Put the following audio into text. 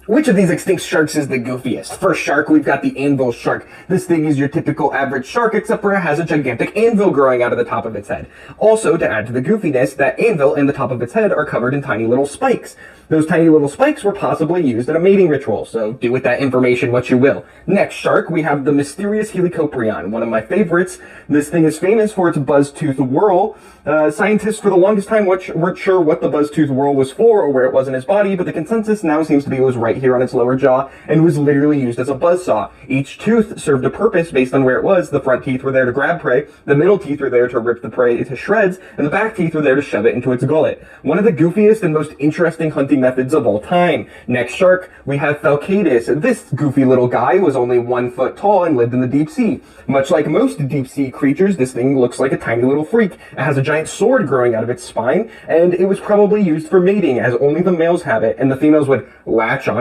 Which of these extinct sharks is the goofiest? First shark, we've got the anvil shark. This thing is your typical average shark, except for it has a gigantic anvil growing out of the top of its head. Also, to add to the goofiness, that anvil and the top of its head are covered in tiny little spikes. Those tiny little spikes were possibly used in a mating ritual, so do with that information what you will. Next shark, we have the mysterious helicoprion, one of my favorites. This thing is famous for its buzz-toothed whorl. Scientists for the longest time weren't sure what the buzz-toothed whorl was for or where it was in its body, but the consensus now seems to be it was right here on its lower jaw and was literally used as a buzzsaw. Each tooth served a purpose based on where it was. The front teeth were there to grab prey, the middle teeth were there to rip the prey to shreds, and the back teeth were there to shove it into its gullet. One of the goofiest and most interesting hunting methods of all time. Next shark, we have Falcatus. This goofy little guy was only 1 foot tall and lived in the deep sea. Much like most deep sea creatures, this thing looks like a tiny little freak. It has a giant sword growing out of its spine, and it was probably used for mating, as only the males have it, and the females would latch on